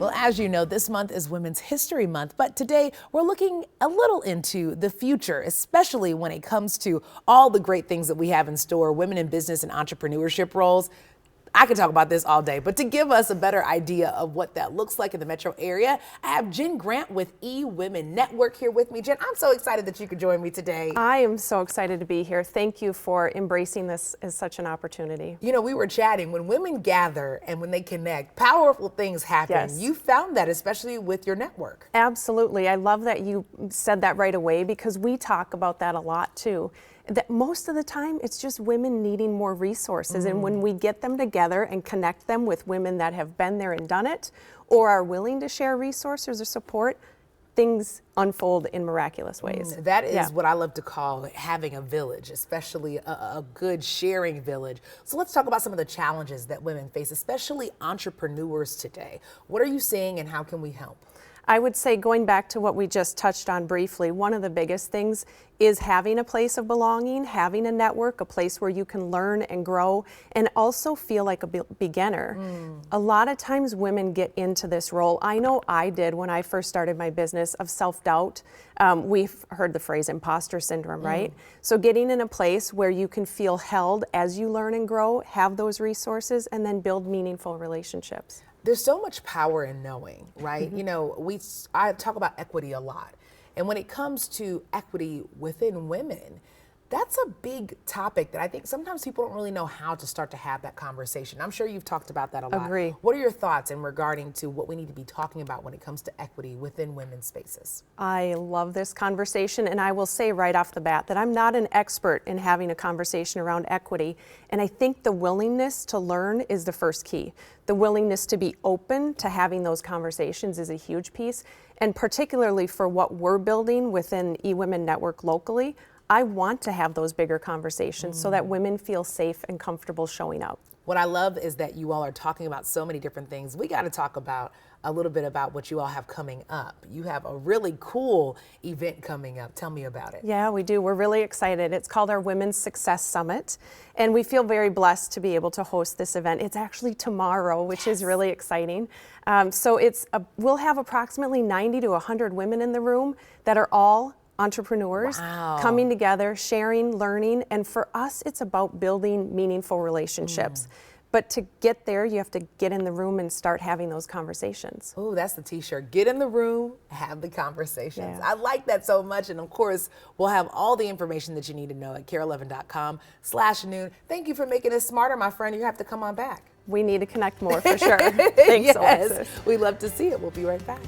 Well, as you know, this month is Women's History Month, but today we're looking a little into the future, especially when it comes to all the great things that we have in store, women in business and entrepreneurship roles. I could talk about this all day, but to give us a better idea of what that looks like in the metro area, I have Jen Grant with eWomen Network here with me. Jen, I'm so excited that you could join me today. I am so excited to be here. Thank you for embracing this as such an opportunity. You know, we were chatting, when women gather and when they connect, powerful things happen. Yes. You found that, especially with your network. Absolutely. I love that you said that right away because we talk about that a lot too. That most of the time it's just women needing more resources, and when we get them together and connect them with women that have been there and done it or are willing to share resources or support, things unfold in miraculous ways. That is what I love to call having a village, especially a good sharing village. So let's talk about some of the challenges that women face, especially entrepreneurs today. What are you seeing and how can we help? I would say, going back to what we just touched on briefly, one of the biggest things is having a place of belonging, having a network, a place where you can learn and grow and also feel like a beginner. A lot of times women get into this role. I know I did when I first started my business, of self-doubt. We've heard the phrase imposter syndrome, right? So getting in a place where you can feel held as you learn and grow, have those resources, and then build meaningful relationships. There's so much power in knowing, right? You know, I talk about equity a lot. And when it comes to equity within women, that's a big topic that I think sometimes people don't really know how to start to have that conversation. I'm sure you've talked about that a lot. Agree. What are your thoughts in regarding to what we need to be talking about when it comes to equity within women's spaces? I love this conversation, and I will say right off the bat that I'm not an expert in having a conversation around equity, and I think the willingness to learn is the first key. The willingness to be open to having those conversations is a huge piece, and particularly for what we're building within eWomen Network locally, I want to have those bigger conversations so that women feel safe and comfortable showing up. What I love is that you all are talking about so many different things. We got to talk about a little bit about what you all have coming up. You have a really cool event coming up. Tell me about it. Yeah, we do. We're really excited. It's called our Women's Success Summit, and we feel very blessed to be able to host this event. It's actually tomorrow, which is really exciting. So we'll have approximately 90 to 100 women in the room that are all entrepreneurs coming together, sharing, learning, and for us, it's about building meaningful relationships. But to get there, you have to get in the room and start having those conversations. Oh, that's the t-shirt. Get in the room, have the conversations. Yeah. I like that so much. And of course, we'll have all the information that you need to know at KARE11.com/noon. Thank you for making us smarter, my friend. You have to come on back. We need to connect more for sure. Thanks, Yes, Alexis. we love to see it. We'll be right back.